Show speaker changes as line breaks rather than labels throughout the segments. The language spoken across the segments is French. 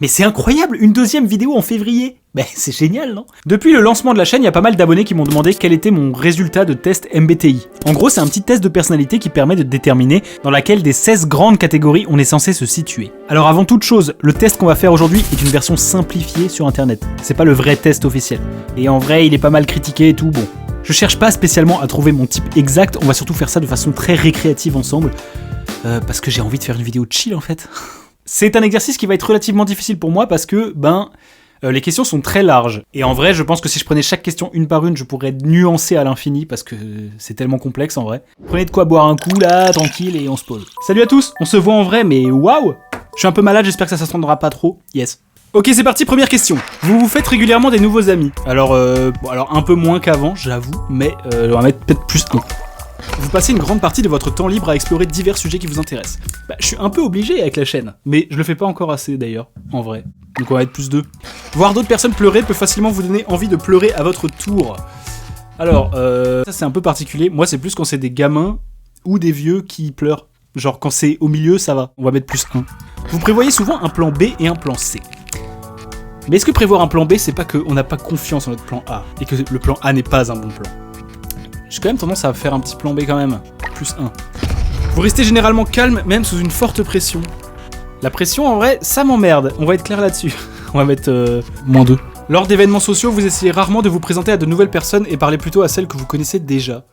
Mais c'est incroyable, une deuxième vidéo en février. Ben c'est génial, non? Depuis le lancement de la chaîne, il y a pas mal d'abonnés qui m'ont demandé quel était mon résultat de test MBTI. En gros, c'est un petit test de personnalité qui permet de déterminer dans laquelle des 16 grandes catégories on est censé se situer. Alors avant toute chose, le test qu'on va faire aujourd'hui est une version simplifiée sur internet. C'est pas le vrai test officiel. Et en vrai, il est pas mal critiqué et tout, bon. Je cherche pas spécialement à trouver mon type exact, on va surtout faire ça de façon très récréative ensemble. Parce que j'ai envie de faire une vidéo chill en fait. C'est un exercice qui va être relativement difficile pour moi parce que, les questions sont très larges. Et en vrai, je pense que si je prenais chaque question une par une, je pourrais nuancer à l'infini parce que c'est tellement complexe en vrai. Prenez de quoi boire un coup là, tranquille, et on se pose. Salut à tous, on se voit en vrai, mais waouh! Je suis un peu malade, j'espère que ça s'entendra pas trop. Yes. Ok, c'est parti, première question. Vous vous faites régulièrement des nouveaux amis? Alors un peu moins qu'avant, j'avoue, mais on va mettre peut-être plus un. Vous passez une grande partie de votre temps libre à explorer divers sujets qui vous intéressent. Je suis un peu obligé avec la chaîne, mais je le fais pas encore assez d'ailleurs, en vrai. Donc on va être plus 2. Voir d'autres personnes pleurer peut facilement vous donner envie de pleurer à votre tour. Alors, ça c'est un peu particulier. Moi c'est plus quand c'est des gamins ou des vieux qui pleurent. Genre quand c'est au milieu, ça va. On va mettre plus 1. Vous prévoyez souvent un plan B et un plan C. Mais est-ce que prévoir un plan B, c'est pas qu'on n'a pas confiance en notre plan A, et que le plan A n'est pas un bon plan? J'ai quand même tendance à faire un petit plan B quand même. Plus 1. Vous restez généralement calme, même sous une forte pression. La pression, en vrai, ça m'emmerde. On va être clair là-dessus. On va mettre moins 2. Lors d'événements sociaux, vous essayez rarement de vous présenter à de nouvelles personnes et parlez plutôt à celles que vous connaissez déjà.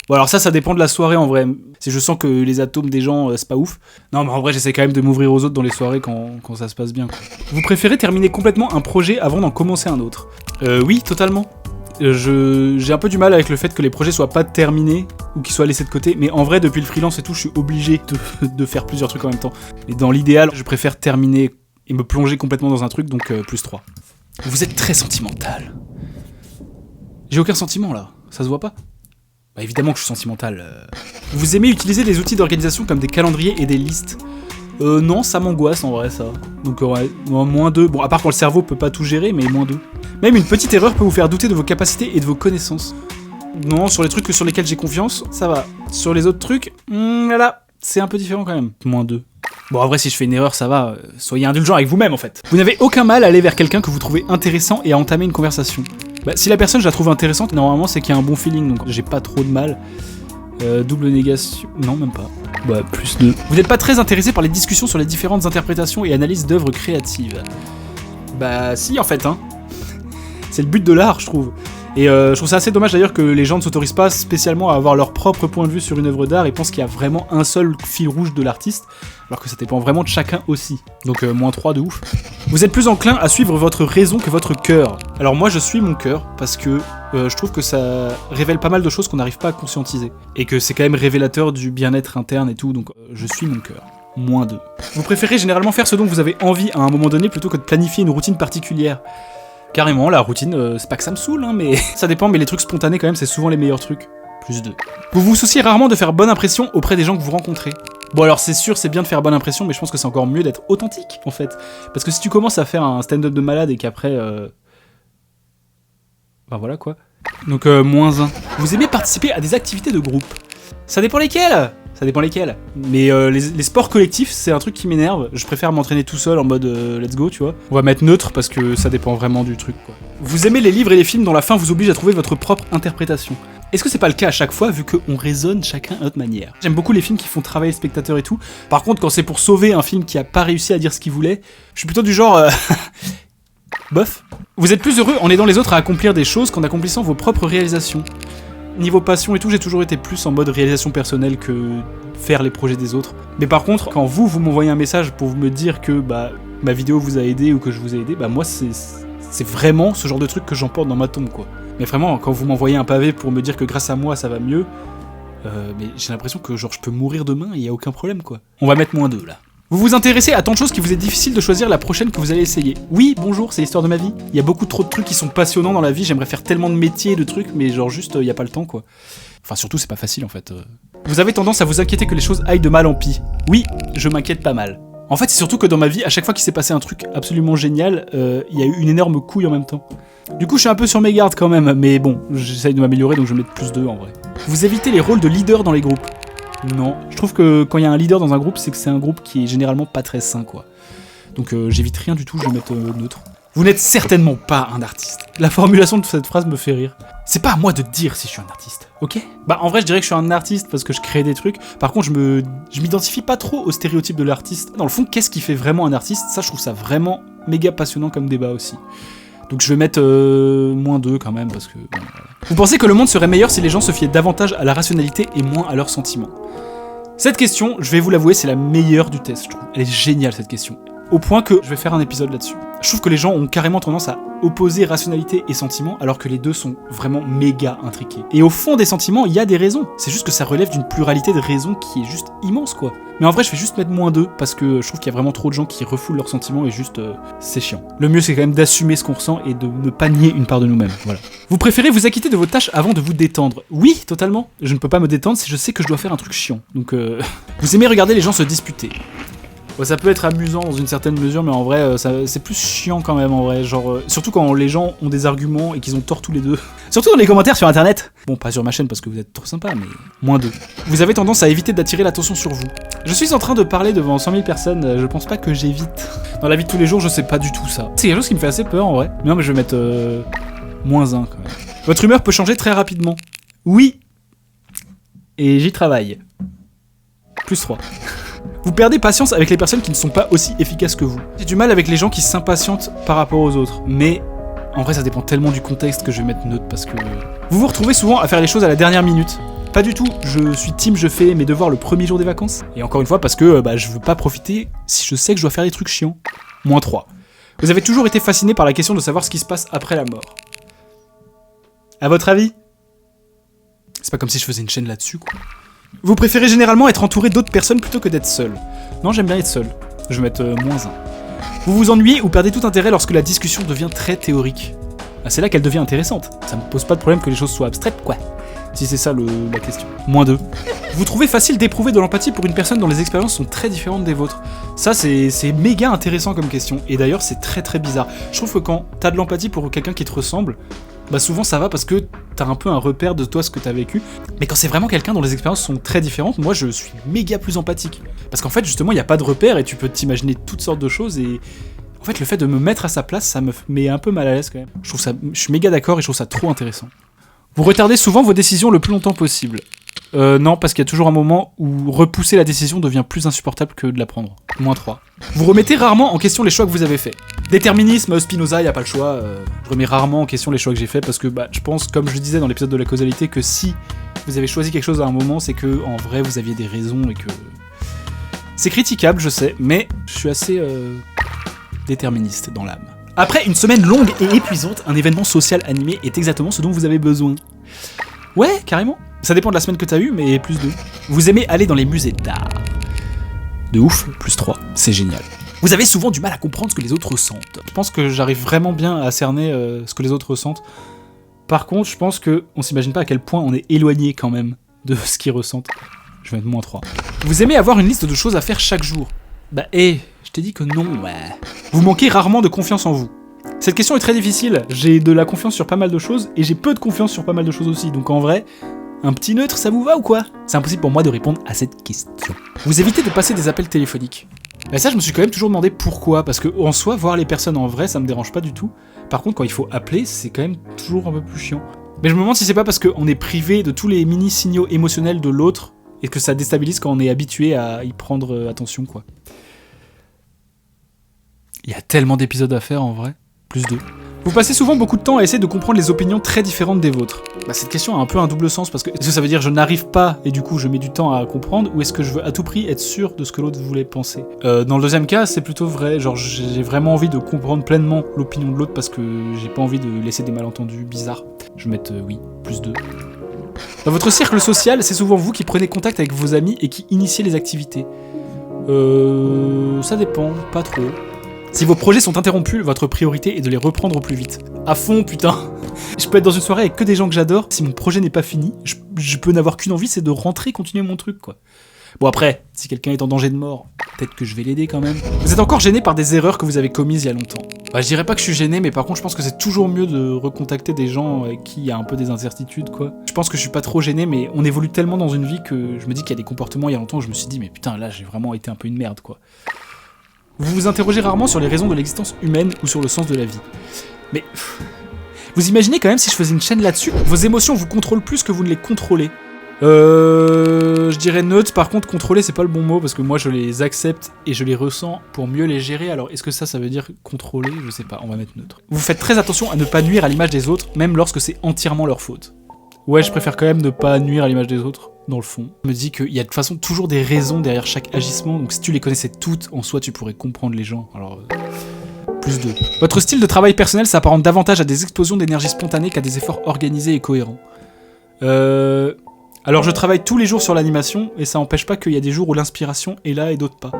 Bon alors ça dépend de la soirée en vrai. Si je sens que les atomes des gens, c'est pas ouf. Non mais en vrai, j'essaie quand même de m'ouvrir aux autres dans les soirées quand ça se passe bien, quoi. Vous préférez terminer complètement un projet avant d'en commencer un autre? Oui, totalement. J'ai un peu du mal avec le fait que les projets soient pas terminés ou qu'ils soient laissés de côté, mais en vrai depuis le freelance et tout je suis obligé de faire plusieurs trucs en même temps. Et dans l'idéal je préfère terminer et me plonger complètement dans un truc, donc plus 3. Vous êtes très sentimental. J'ai aucun sentiment là, ça se voit pas? Bah évidemment que je suis sentimental. Vous aimez utiliser des outils d'organisation comme des calendriers et des listes? Non, ça m'angoisse en vrai ça. Donc ouais, moins 2. Bon, à part quand le cerveau peut pas tout gérer, mais moins 2. Même une petite erreur peut vous faire douter de vos capacités et de vos connaissances. Non, sur les trucs sur lesquels j'ai confiance, ça va. Sur les autres trucs, là, c'est un peu différent quand même. Moins 2. Bon, en vrai, si je fais une erreur, ça va. Soyez indulgent avec vous-même en fait. Vous n'avez aucun mal à aller vers quelqu'un que vous trouvez intéressant et à entamer une conversation. Si la personne je la trouve intéressante, normalement c'est qu'il y a un bon feeling, donc j'ai pas trop de mal. Double négation... Non, même pas. Plus 2. Vous n'êtes pas très intéressé par les discussions sur les différentes interprétations et analyses d'œuvres créatives? Si, en fait, hein. C'est le but de l'art, je trouve. Et je trouve ça assez dommage d'ailleurs que les gens ne s'autorisent pas spécialement à avoir leur propre point de vue sur une œuvre d'art et pensent qu'il y a vraiment un seul fil rouge de l'artiste, alors que ça dépend vraiment de chacun aussi. Donc moins 3 de ouf. Vous êtes plus enclin à suivre votre raison que votre cœur. Alors moi je suis mon cœur parce que je trouve que ça révèle pas mal de choses qu'on n'arrive pas à conscientiser. Et que c'est quand même révélateur du bien-être interne et tout, donc je suis mon cœur. Moins 2. Vous préférez généralement faire ce dont vous avez envie à un moment donné plutôt que de planifier une routine particulière? Carrément, la routine, c'est pas que ça me saoule, hein, mais ça dépend, mais les trucs spontanés quand même, c'est souvent les meilleurs trucs. Plus 2. Vous vous souciez rarement de faire bonne impression auprès des gens que vous rencontrez? Bon alors c'est sûr, c'est bien de faire bonne impression, mais je pense que c'est encore mieux d'être authentique, en fait. Parce que si tu commences à faire un stand-up de malade et qu'après... voilà quoi. Donc moins 1. Vous aimez participer à des activités de groupe? Ça dépend lesquelles. Ça dépend lesquels. Mais les sports collectifs, c'est un truc qui m'énerve. Je préfère m'entraîner tout seul en mode let's go, tu vois. On va mettre neutre parce que ça dépend vraiment du truc, quoi. Vous aimez les livres et les films dont la fin vous oblige à trouver votre propre interprétation? Est-ce que c'est pas le cas à chaque fois vu qu'on raisonne chacun à notre manière? J'aime beaucoup les films qui font travailler le spectateur et tout. Par contre, quand c'est pour sauver un film qui a pas réussi à dire ce qu'il voulait, je suis plutôt du genre... bof. Vous êtes plus heureux en aidant les autres à accomplir des choses qu'en accomplissant vos propres réalisations? Niveau passion et tout, j'ai toujours été plus en mode réalisation personnelle que faire les projets des autres. Mais par contre, quand vous m'envoyez un message pour me dire que ma vidéo vous a aidé ou que je vous ai aidé, moi c'est vraiment ce genre de truc que j'emporte dans ma tombe, quoi. Mais vraiment, quand vous m'envoyez un pavé pour me dire que grâce à moi ça va mieux, mais j'ai l'impression que genre je peux mourir demain et y a aucun problème, quoi. On va mettre moins 2 là. Vous vous intéressez à tant de choses qu'il vous est difficile de choisir la prochaine que vous allez essayer. Oui, bonjour, c'est l'histoire de ma vie. Il y a beaucoup trop de trucs qui sont passionnants dans la vie, j'aimerais faire tellement de métiers, de trucs, mais genre juste, y a pas le temps, quoi. Enfin, surtout, c'est pas facile, en fait. Vous avez tendance à vous inquiéter que les choses aillent de mal en pis. Oui, je m'inquiète pas mal. En fait, c'est surtout que dans ma vie, à chaque fois qu'il s'est passé un truc absolument génial, il y a eu une énorme couille en même temps. Du coup, je suis un peu sur mes gardes quand même, mais bon, j'essaye de m'améliorer, donc je vais mettre plus 2 en vrai. Vous évitez les rôles de leader dans les groupes? Non, je trouve que quand il y a un leader dans un groupe, c'est que c'est un groupe qui est généralement pas très sain, quoi. Donc j'évite rien du tout, je vais mettre neutre. Vous n'êtes certainement pas un artiste. La formulation de cette phrase me fait rire. C'est pas à moi de dire si je suis un artiste, ok? Bah en vrai je dirais que je suis un artiste parce que je crée des trucs. Par contre je m'identifie pas trop au stéréotype de l'artiste. Dans le fond, qu'est-ce qui fait vraiment un artiste? Ça je trouve ça vraiment méga passionnant comme débat aussi. Donc je vais mettre -2 quand même parce que... Bon, voilà. Vous pensez que le monde serait meilleur si les gens se fiaient davantage à la rationalité et moins à leurs sentiments? Cette question, je vais vous l'avouer, c'est la meilleure du test, je trouve. Elle est géniale cette question. Au point que je vais faire un épisode là-dessus. Je trouve que les gens ont carrément tendance à opposer rationalité et sentiment, alors que les deux sont vraiment méga intriqués. Et au fond des sentiments, il y a des raisons. C'est juste que ça relève d'une pluralité de raisons qui est juste immense, quoi. Mais en vrai, je vais juste mettre -2, parce que je trouve qu'il y a vraiment trop de gens qui refoulent leurs sentiments, et juste, c'est chiant. Le mieux, c'est quand même d'assumer ce qu'on ressent, et de ne pas nier une part de nous-mêmes, voilà. Vous préférez vous acquitter de vos tâches avant de vous détendre? Oui, totalement. Je ne peux pas me détendre si je sais que je dois faire un truc chiant. Donc, vous aimez regarder les gens se disputer? Ouais, ça peut être amusant dans une certaine mesure, mais en vrai, c'est plus chiant quand même, en vrai. Genre, surtout quand les gens ont des arguments et qu'ils ont tort tous les deux. Surtout dans les commentaires sur internet. Bon, pas sur ma chaîne parce que vous êtes trop sympa, mais -2. Vous avez tendance à éviter d'attirer l'attention sur vous. Je suis en train de parler devant 100 000 personnes, je pense pas que j'évite. Dans la vie de tous les jours, je sais pas du tout ça. C'est quelque chose qui me fait assez peur, en vrai. Mais non, mais je vais mettre -1 quand même. Votre humeur peut changer très rapidement. Oui. Et j'y travaille. +3. Vous perdez patience avec les personnes qui ne sont pas aussi efficaces que vous. J'ai du mal avec les gens qui s'impatientent par rapport aux autres, mais en vrai ça dépend tellement du contexte que je vais mettre neutre parce que... Vous vous retrouvez souvent à faire les choses à la dernière minute. Pas du tout, je suis team, je fais mes devoirs le premier jour des vacances. Et encore une fois parce que je veux pas profiter si je sais que je dois faire des trucs chiants. -3. Vous avez toujours été fasciné par la question de savoir ce qui se passe après la mort. À votre avis? C'est pas comme si je faisais une chaîne là-dessus, quoi. Vous préférez généralement être entouré d'autres personnes plutôt que d'être seul? Non, j'aime bien être seul. Je vais mettre -1. Vous vous ennuyez ou perdez tout intérêt lorsque la discussion devient très théorique? Ah, c'est là qu'elle devient intéressante. Ça me pose pas de problème que les choses soient abstraites, quoi. Si c'est ça la question. -2. Vous trouvez facile d'éprouver de l'empathie pour une personne dont les expériences sont très différentes des vôtres? Ça, c'est méga intéressant comme question. Et d'ailleurs, c'est très bizarre. Je trouve que quand t'as de l'empathie pour quelqu'un qui te ressemble, bah souvent ça va parce que t'as un peu un repère de toi, ce que t'as vécu. Mais quand c'est vraiment quelqu'un dont les expériences sont très différentes, moi je suis méga plus empathique. Parce qu'en fait, justement, il n'y a pas de repère et tu peux t'imaginer toutes sortes de choses et... En fait, le fait de me mettre à sa place, ça me met un peu mal à l'aise quand même. Je suis méga d'accord et je trouve ça trop intéressant. Vous retardez souvent vos décisions le plus longtemps possible. Non, parce qu'il y a toujours un moment où repousser la décision devient plus insupportable que de la prendre. -3. Vous remettez rarement en question les choix que vous avez faits. Déterminisme, Spinoza, y a pas le choix. Je remets rarement en question les choix que j'ai faits parce que je pense, comme je le disais dans l'épisode de la causalité, que si vous avez choisi quelque chose à un moment, c'est que en vrai vous aviez des raisons et que... C'est critiquable, je sais, mais je suis assez déterministe dans l'âme. Après une semaine longue et épuisante, un événement social animé est exactement ce dont vous avez besoin. Ouais, carrément. Ça dépend de la semaine que t'as eu, mais +2. Vous aimez aller dans les musées d'art. De ouf, +3. C'est génial. Vous avez souvent du mal à comprendre ce que les autres ressentent. Je pense que j'arrive vraiment bien à cerner ce que les autres ressentent. Par contre, je pense qu'on s'imagine pas à quel point on est éloigné quand même de ce qu'ils ressentent. Je vais mettre -3. Vous aimez avoir une liste de choses à faire chaque jour? Je t'ai dit que non, ouais. Vous manquez rarement de confiance en vous. Cette question est très difficile. J'ai de la confiance sur pas mal de choses et j'ai peu de confiance sur pas mal de choses aussi. Donc en vrai, un petit neutre, ça vous va ou quoi? C'est impossible pour moi de répondre à cette question. Vous évitez de passer des appels téléphoniques. Ça, je me suis quand même toujours demandé pourquoi. Parce que en soi, voir les personnes en vrai, ça me dérange pas du tout. Par contre, quand il faut appeler, c'est quand même toujours un peu plus chiant. Mais je me demande si c'est pas parce qu'on est privé de tous les mini-signaux émotionnels de l'autre et que ça déstabilise quand on est habitué à y prendre attention, quoi. Il y a tellement d'épisodes à faire en vrai. +2. Vous passez souvent beaucoup de temps à essayer de comprendre les opinions très différentes des vôtres. Cette question a un peu un double sens parce que est-ce que ça veut dire je n'arrive pas et du coup je mets du temps à comprendre ou est-ce que je veux à tout prix être sûr de ce que l'autre voulait penser? Dans le deuxième cas, c'est plutôt vrai. Genre j'ai vraiment envie de comprendre pleinement l'opinion de l'autre parce que j'ai pas envie de laisser des malentendus bizarres. Je vais mettre oui, +2. Dans votre cercle social, c'est souvent vous qui prenez contact avec vos amis et qui initiez les activités. Ça dépend, pas trop. Si vos projets sont interrompus, votre priorité est de les reprendre au plus vite. À fond, putain. Je peux être dans une soirée avec que des gens que j'adore, si mon projet n'est pas fini, je peux n'avoir qu'une envie, c'est de rentrer, continuer mon truc, quoi. Bon après, si quelqu'un est en danger de mort, peut-être que je vais l'aider quand même. Vous êtes encore gêné par des erreurs que vous avez commises il y a longtemps. Je dirais pas que je suis gêné, mais par contre je pense que c'est toujours mieux de recontacter des gens avec qui il y a un peu des incertitudes, quoi. Je pense que je suis pas trop gêné, mais on évolue tellement dans une vie que je me dis qu'il y a des comportements il y a longtemps où je me suis dit mais putain là j'ai vraiment été un peu une merde, quoi. Vous vous interrogez rarement sur les raisons de l'existence humaine ou sur le sens de la vie. Mais vous imaginez quand même si je faisais une chaîne là-dessus, vos émotions vous contrôlent plus que vous ne les contrôlez. Je dirais neutre, par contre contrôler c'est pas le bon mot parce que moi je les accepte et je les ressens pour mieux les gérer. Alors est-ce que ça veut dire contrôler? Je sais pas, on va mettre neutre. Vous faites très attention à ne pas nuire à l'image des autres, même lorsque c'est entièrement leur faute. Ouais, je préfère quand même ne pas nuire à l'image des autres, dans le fond. Je me dis qu'il y a de toute façon toujours des raisons derrière chaque agissement, donc si tu les connaissais toutes, en soi tu pourrais comprendre les gens. Alors, plus 2. Votre style de travail personnel s'apparente davantage à des explosions d'énergie spontanée qu'à des efforts organisés et cohérents. Alors je travaille tous les jours sur l'animation, et ça n'empêche pas qu'il y a des jours où l'inspiration est là et d'autres pas.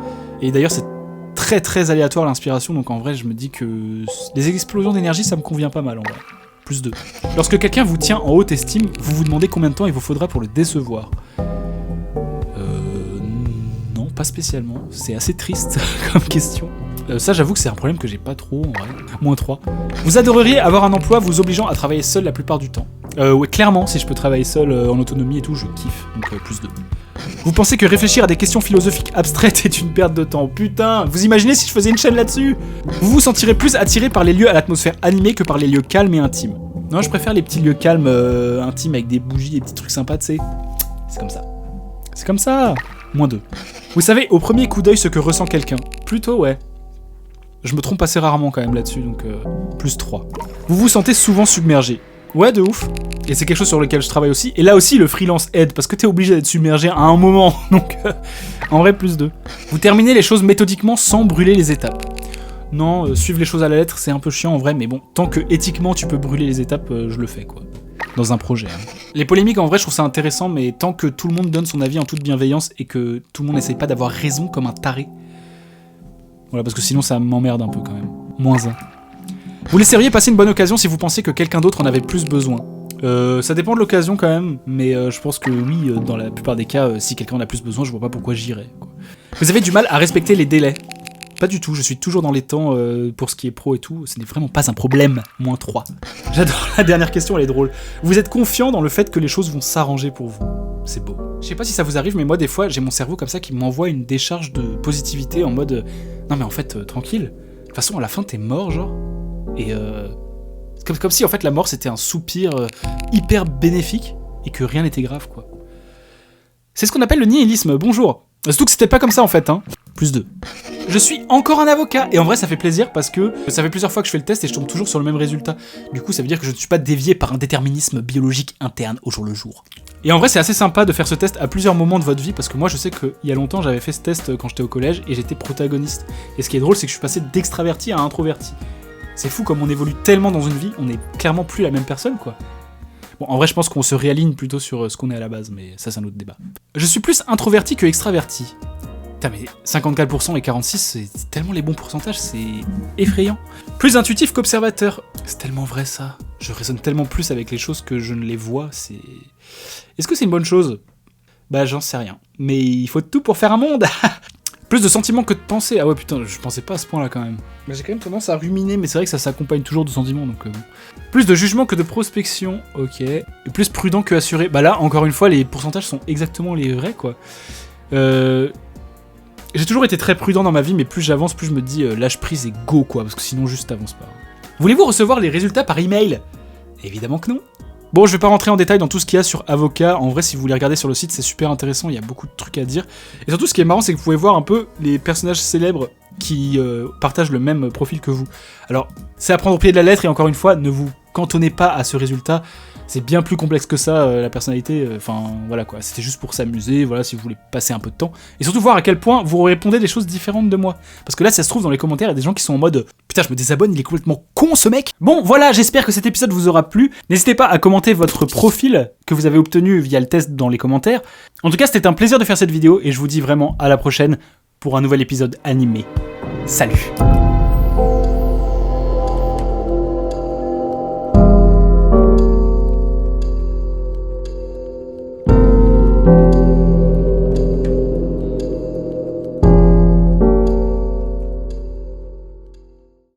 Et d'ailleurs c'est très très aléatoire l'inspiration, donc en vrai je me dis que les explosions d'énergie ça me convient pas mal en vrai. Plus 2. Lorsque quelqu'un vous tient en haute estime, vous vous demandez combien de temps il vous faudra pour le décevoir. Non, pas spécialement. C'est assez triste comme question. Ça j'avoue que c'est un problème que j'ai pas trop en vrai. Moins 3. Vous adoreriez avoir un emploi vous obligeant à travailler seul la plupart du temps. Ouais, clairement, si je peux travailler seul en autonomie et tout, je kiffe. Donc plus 2. Vous pensez que réfléchir à des questions philosophiques abstraites est une perte de temps. Putain, vous imaginez si je faisais une chaîne là-dessus? Vous vous sentirez plus attiré par les lieux à l'atmosphère animée que par les lieux calmes et intimes. Non, je préfère les petits lieux calmes, intimes, avec des bougies, des petits trucs sympas, tu sais. C'est comme ça. C'est comme ça. Moins 2. Vous savez au premier coup d'œil ce que ressent quelqu'un. Plutôt, ouais. Je me trompe assez rarement quand même là-dessus, donc plus 3. Vous vous sentez souvent submergé. Ouais, de ouf. Et c'est quelque chose sur lequel je travaille aussi. Et là aussi, le freelance aide, parce que t'es obligé d'être submergé à un moment. Donc, en vrai, plus 2. Vous terminez les choses méthodiquement sans brûler les étapes. Non, suivre les choses à la lettre, c'est un peu chiant en vrai, mais bon, tant que éthiquement tu peux brûler les étapes, je le fais, quoi. Dans un projet. Hein. Les polémiques, en vrai, je trouve ça intéressant, mais tant que tout le monde donne son avis en toute bienveillance et que tout le monde n'essaye pas d'avoir raison comme un taré. Voilà, parce que sinon, ça m'emmerde un peu quand même. Moins 1. Vous laisseriez passer une bonne occasion si vous pensiez que quelqu'un d'autre en avait plus besoin. Ça dépend de l'occasion quand même, mais je pense que oui, dans la plupart des cas, si quelqu'un en a plus besoin, je vois pas pourquoi j'irais. Vous avez du mal à respecter les délais. Pas du tout, je suis toujours dans les temps pour ce qui est pro et tout, ce n'est vraiment pas un problème. Moins 3. J'adore la dernière question, elle est drôle. Vous êtes confiant dans le fait que les choses vont s'arranger pour vous. C'est beau. Je sais pas si ça vous arrive, mais moi des fois j'ai mon cerveau comme ça qui m'envoie une décharge de positivité en mode non mais en fait tranquille, de toute façon à la fin t'es mort genre. Et comme si en fait la mort c'était un soupir hyper bénéfique et que rien n'était grave quoi. C'est ce qu'on appelle le nihilisme, bonjour. Surtout que c'était pas comme ça en fait hein. Plus 2. Je suis encore un avocat et en vrai ça fait plaisir parce que ça fait plusieurs fois que je fais le test et je tombe toujours sur le même résultat. Du coup ça veut dire que je ne suis pas dévié par un déterminisme biologique interne au jour le jour. Et en vrai c'est assez sympa de faire ce test à plusieurs moments de votre vie parce que moi je sais qu'il y a longtemps j'avais fait ce test quand j'étais au collège et j'étais protagoniste. Et ce qui est drôle c'est que je suis passé d'extraverti à introverti. C'est fou comme on évolue tellement dans une vie, on est clairement plus la même personne quoi. Bon, en vrai, je pense qu'on se réaligne plutôt sur ce qu'on est à la base, mais ça, c'est un autre débat. Je suis plus introverti que extraverti. Putain, mais 54% et 46%, c'est tellement les bons pourcentages, c'est effrayant. Plus intuitif qu'observateur. C'est tellement vrai, ça. Je raisonne tellement plus avec les choses que je ne les vois, c'est... Est-ce que c'est une bonne chose? Bah, j'en sais rien. Mais il faut tout pour faire un monde. Plus de sentiments que de pensées. Ah ouais, putain, je pensais pas à ce point-là, quand même. Bah, j'ai quand même tendance à ruminer, mais c'est vrai que ça s'accompagne toujours de sentiments, donc... Plus de jugement que de prospection, ok. Et plus prudent que assuré. Bah là, encore une fois, les pourcentages sont exactement les vrais, quoi. J'ai toujours été très prudent dans ma vie, mais plus j'avance, plus je me dis lâche prise et go, quoi, parce que sinon juste t'avances pas. Voulez-vous recevoir les résultats par email? Évidemment que non. Bon, je vais pas rentrer en détail dans tout ce qu'il y a sur Avocat. En vrai, si vous voulez regarder sur le site, c'est super intéressant, il y a beaucoup de trucs à dire. Et surtout, ce qui est marrant, c'est que vous pouvez voir un peu les personnages célèbres qui partagent le même profil que vous. Alors, c'est à prendre au pied de la lettre, et encore une fois, ne vous cantonnez pas à ce résultat. C'est bien plus complexe que ça, la personnalité, enfin voilà quoi, c'était juste pour s'amuser, voilà, si vous voulez passer un peu de temps. Et surtout voir à quel point vous répondez des choses différentes de moi. Parce que là, ça se trouve dans les commentaires, il y a des gens qui sont en mode « Putain, je me désabonne, il est complètement con ce mec !» Bon, voilà, j'espère que cet épisode vous aura plu. N'hésitez pas à commenter votre profil que vous avez obtenu via le test dans les commentaires. En tout cas, c'était un plaisir de faire cette vidéo, et je vous dis vraiment à la prochaine pour un nouvel épisode animé. Salut!